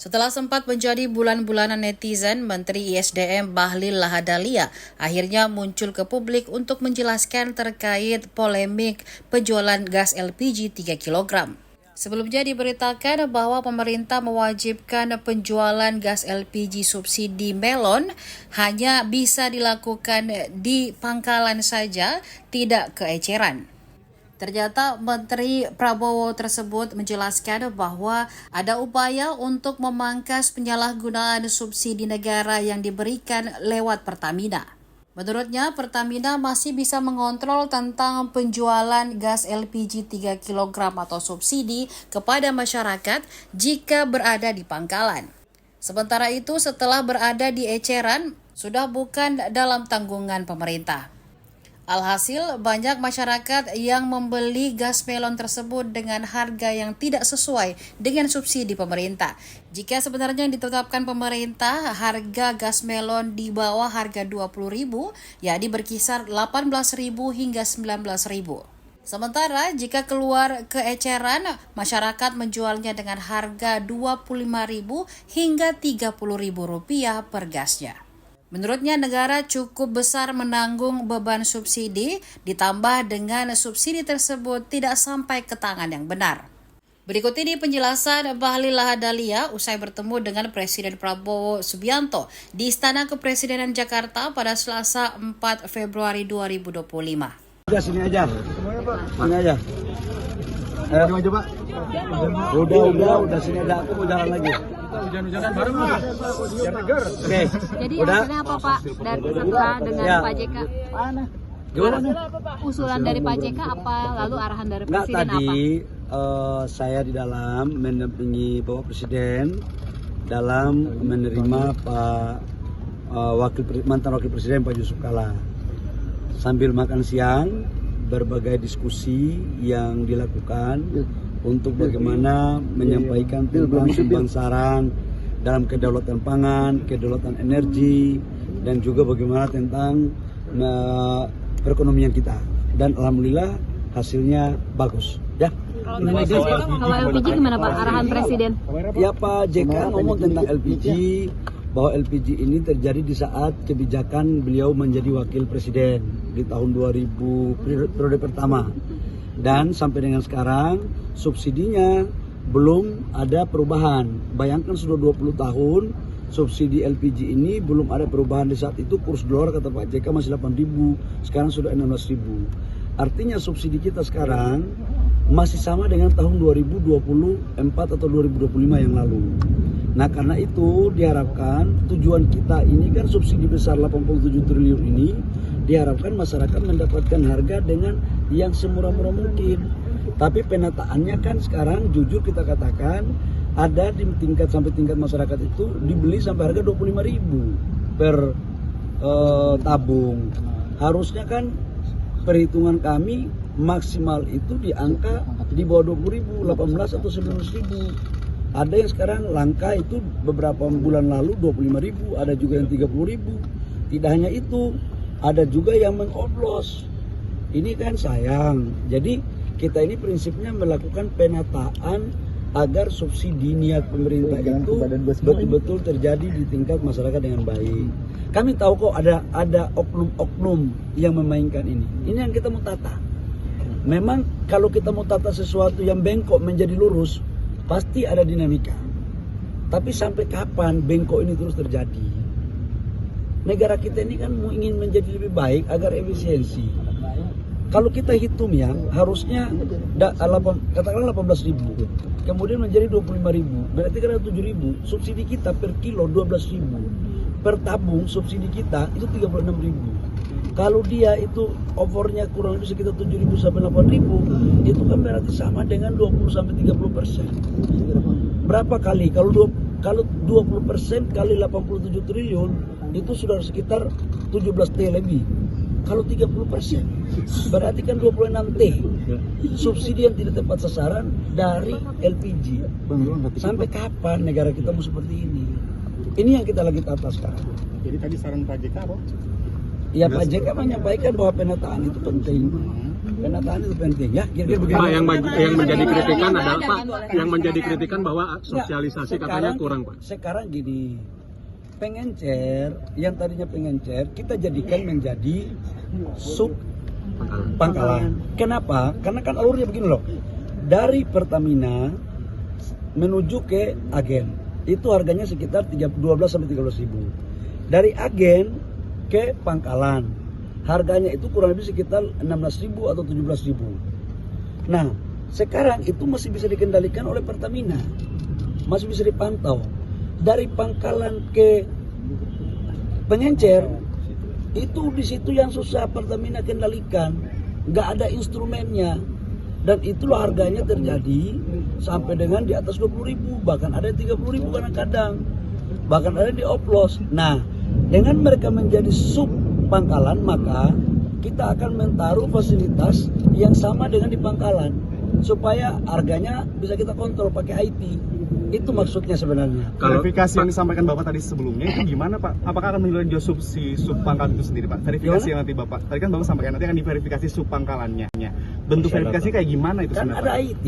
Setelah sempat menjadi bulan-bulanan netizen, Menteri ISDM Bahlil Lahadalia akhirnya muncul ke publik untuk menjelaskan terkait polemik penjualan gas LPG 3 kg. Sebelumnya diberitakan bahwa pemerintah mewajibkan penjualan gas LPG subsidi melon hanya bisa dilakukan di pangkalan saja, tidak ke eceran. Ternyata Menteri Prabowo tersebut menjelaskan bahwa ada upaya untuk memangkas penyalahgunaan subsidi negara yang diberikan lewat Pertamina. Menurutnya, Pertamina masih bisa mengontrol tentang penjualan gas LPG 3 kg atau subsidi kepada masyarakat jika berada di pangkalan. Sementara itu, setelah berada di eceran, sudah bukan dalam tanggungan pemerintah. Alhasil, banyak masyarakat yang membeli gas melon tersebut dengan harga yang tidak sesuai dengan subsidi pemerintah. Jika sebenarnya yang ditetapkan pemerintah, harga gas melon di bawah harga Rp20.000, yakni berkisar Rp18.000 hingga Rp19.000. Sementara jika keluar ke eceran, masyarakat menjualnya dengan harga Rp25.000 hingga Rp30.000 per gasnya. Menurutnya negara cukup besar menanggung beban subsidi, ditambah dengan subsidi tersebut tidak sampai ke tangan yang benar. Berikut ini penjelasan Bahlil Lahadalia usai bertemu dengan Presiden Prabowo Subianto di Istana Kepresidenan Jakarta pada Selasa 4 Februari 2025. Udah sini aja. Sini aja. Ayo Pak. Udah sini aja, aku mau jalan lagi. Hujan-hujanan bareng lah. Biar segar. Oke. Jadi Udah? hasilnya apa Pak dari setelah dengan Ya. Pak JK? Gimana? Usulan dari Pak JK apa? Lalu arahan dari Enggak, Presiden tadi apa? saya di dalam mendampingi Bapak Presiden dalam menerima mantan Wakil Presiden Pak Yusuf Kalla. Sambil makan siang, berbagai diskusi yang dilakukan untuk bagaimana menyampaikan tentang sumbang saran dalam kedaulatan pangan, kedaulatan energi, dan juga bagaimana tentang perekonomian kita. Dan alhamdulillah hasilnya bagus. Ya. Kalau LPG gimana Pak? Arahan Presiden? Ya, Pak JK ngomong tentang LPG, bahwa LPG ini terjadi di saat kebijakan beliau menjadi wakil presiden di tahun 2000 periode pertama. Dan sampai dengan sekarang subsidinya belum ada perubahan. Bayangkan sudah 20 tahun subsidi LPG ini belum ada perubahan. Di saat itu kurs dolar kata Pak JK masih 8.000, sekarang sudah 16.000. Artinya subsidi kita sekarang masih sama dengan tahun 2024 atau 2025 yang lalu. Nah, karena itu diharapkan tujuan kita ini kan subsidi besar 87 triliun ini, diharapkan masyarakat mendapatkan harga dengan yang semurah-murah mungkin. Tapi penataannya kan sekarang jujur kita katakan ada di sampai tingkat masyarakat itu dibeli sampai harga 25.000 per tabung. Harusnya kan perhitungan kami maksimal itu di angka di bawah 20.000, 18 atau 19.000. Ada yang sekarang langka itu beberapa bulan lalu 25.000, ada juga yang 30.000. Tidak hanya itu, ada juga yang mengoplos. Ini kan sayang. Jadi kita ini prinsipnya melakukan penataan agar subsidi niat pemerintah itu betul-betul terjadi di tingkat masyarakat dengan baik. Kami tahu kok ada oknum-oknum yang memainkan ini. Ini yang kita mau tata. Memang kalau kita mau tata sesuatu yang bengkok menjadi lurus, pasti ada dinamika. Tapi sampai kapan bengkok ini terus terjadi? Negara kita ini kan ingin menjadi lebih baik agar efisiensi. Kalau kita hitung ya, harusnya katakanlah 18.000, kemudian menjadi 25.000, berarti kan ada 7.000. Subsidi kita per kilo 12.000, per tabung subsidi kita itu 36.000. Kalau dia itu overnya kurang lebih sekitar 7.000 sampai 8.000, itu kan berarti sama dengan 20 sampai 30%. Berapa kali? Kalau 20% kali 87 triliun itu sudah sekitar 17 T lebih. Kalau 30% berarti kan 26 T subsidi yang tidak tepat sasaran dari LPG. Sampai kapan negara kita mau seperti ini? Ini yang kita lagi tata sekarang. Jadi tadi saran Pak JK apa? Ya Pak JK menyampaikan bahwa penataan itu penting. Penataan itu penting ya. Kira-kira begitu. Pak, yang menjadi kritikan adalah Pak, yang menjadi kritikan bahwa sosialisasi katanya kurang Pak. Sekarang gini, Pengencer yang tadinya Pengencer kita jadikan menjadi sub Pangkalan. Kenapa? Karena kan alurnya begini loh. Dari Pertamina menuju ke agen itu harganya sekitar 12 sampai 13 ribu. Dari agen ke Pangkalan harganya itu kurang lebih sekitar 16 ribu atau 17 ribu. Nah sekarang itu masih bisa dikendalikan oleh Pertamina, masih bisa dipantau. Dari Pangkalan ke Pengencer itu di situ yang susah Pertamina kendalikan, nggak ada instrumennya, dan itulah harganya terjadi sampai dengan di atas 20 ribu, bahkan ada 30 ribu kadang-kadang, bahkan ada di oplos. Nah, dengan mereka menjadi sub Pangkalan, maka kita akan menaruh fasilitas yang sama dengan di Pangkalan, supaya harganya bisa kita kontrol pakai IT. Itu maksudnya sebenarnya. Verifikasi yang disampaikan Bapak tadi sebelumnya itu gimana Pak? Apakah akan menulis si sub pangkalan itu sendiri Pak? Verifikasi yang nanti Bapak, tadi kan Bapak sampaikan nanti akan diverifikasi sub pangkalannya. Bentuk verifikasi kayak gimana itu kan sebenarnya? Ada IT.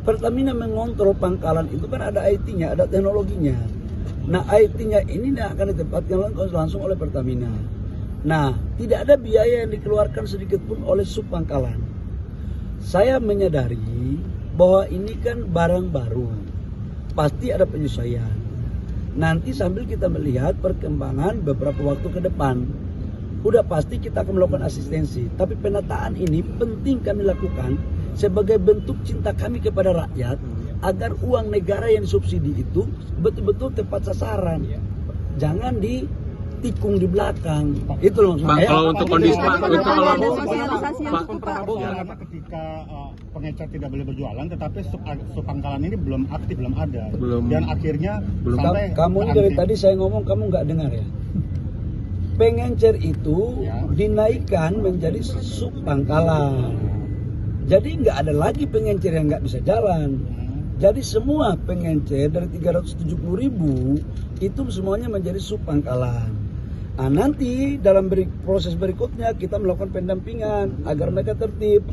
Pertamina mengontrol Pangkalan itu kan ada IT-nya, ada teknologinya. Nah IT-nya ini akan ditempatkan langsung oleh Pertamina. Nah tidak ada biaya yang dikeluarkan sedikit pun oleh sub Pangkalan. Saya menyadari bahwa ini kan barang baru, pasti ada penyesuaian. Nanti sambil kita melihat perkembangan beberapa waktu ke depan, udah pasti kita akan melakukan asistensi. Tapi penataan ini penting kami lakukan sebagai bentuk cinta kami kepada rakyat, agar uang negara yang disubsidi itu betul-betul tepat sasaran, jangan ditikung di belakang. Itu loh maksudnya. Kalau untuk kondisi Pak, itu kalau karena ketika Pengencer tidak boleh berjualan, tetapi sub Pangkalan ini belum aktif, belum ada. Dan akhirnya sampai kamu ini dari tadi saya ngomong kamu nggak dengar ya. Pengencer itu dinaikkan menjadi sub Pangkalan. Jadi nggak ada lagi pengencer yang nggak bisa jalan. Jadi semua pengencer dari 370 ribu itu semuanya menjadi sub Pangkalan. Nah nanti dalam proses berikutnya kita melakukan pendampingan agar mereka tertib.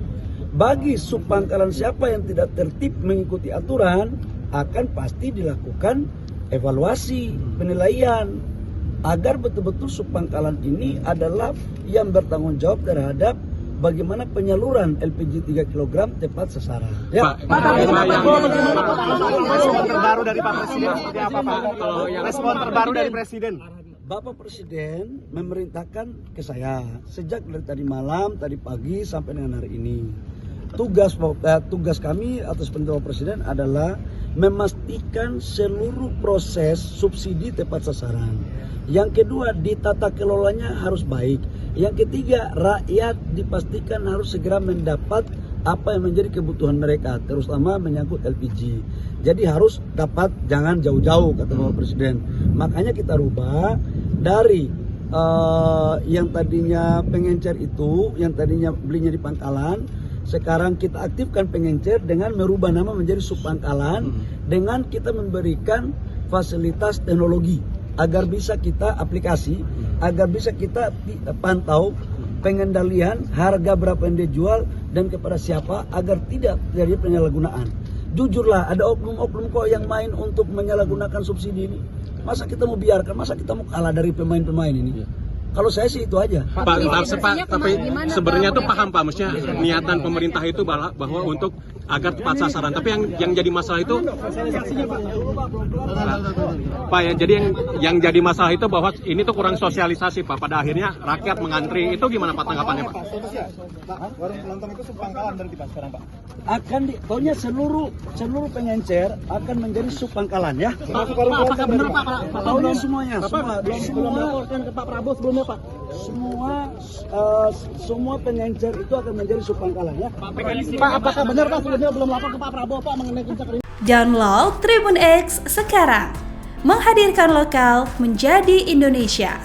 Bagi sub Pangkalan siapa yang tidak tertib mengikuti aturan, akan pasti dilakukan evaluasi, penilaian, agar betul-betul sub Pangkalan ini adalah yang bertanggung jawab terhadap bagaimana penyaluran LPG 3 kg tepat sasaran. Ya. Pak, respon terbaru dari Pak Presiden seperti apa Pak? Respon terbaru dari Presiden. Bapak Presiden memerintahkan ke saya sejak dari tadi malam, tadi pagi sampai dengan hari ini. Tugas kami atas perintah Presiden adalah memastikan seluruh proses subsidi tepat sasaran. Yang kedua, ditata kelolanya harus baik. Yang ketiga, rakyat dipastikan harus segera mendapat apa yang menjadi kebutuhan mereka, terutama menyangkut LPG. Jadi harus dapat, jangan jauh-jauh kata Bapak Presiden. Makanya kita rubah dari yang tadinya Pengencer itu, yang tadinya belinya di Pangkalan, sekarang kita aktifkan Pengencer dengan merubah nama menjadi sub Pangkalan, dengan kita memberikan fasilitas teknologi agar bisa kita aplikasi, agar bisa kita pantau pengendalian harga berapa yang dijual dan kepada siapa, agar tidak terjadi penyalahgunaan. Jujurlah, ada oknum-oknum kok yang main untuk menyalahgunakan subsidi ini. Masa kita mau biarkan, masa kita mau kalah dari pemain-pemain ini? Kalau saya sih itu aja. Pak, tapi sebenarnya tuh paham Pak, maksudnya niatan pemerintah itu bahwa untuk agar tepat sasaran. Tapi yang jadi masalah itu, Pak ya, jadi yang jadi masalah itu bahwa ini tuh kurang sosialisasi Pak. Pada akhirnya rakyat mengantri. Itu gimana Pak tanggapannya Pak? Warung kelontong itu sub Pangkalan berarti Pak sekarang Pak. Pokoknya seluruh Pengencer akan menjadi sub Pangkalan ya. Apakah benar Pak? Pokoknya semuanya, Belum melaporkan ke Pak Prabowo sebelumnya Pak. Semua Pengencer itu akan menjadi sub Pangkalan ya. Pak, apakah benar Pak sebelumnya belum lapor ke Pak Prabowo Pak mengenai puncak ini? Download Tribun X sekarang, menghadirkan lokal menjadi Indonesia.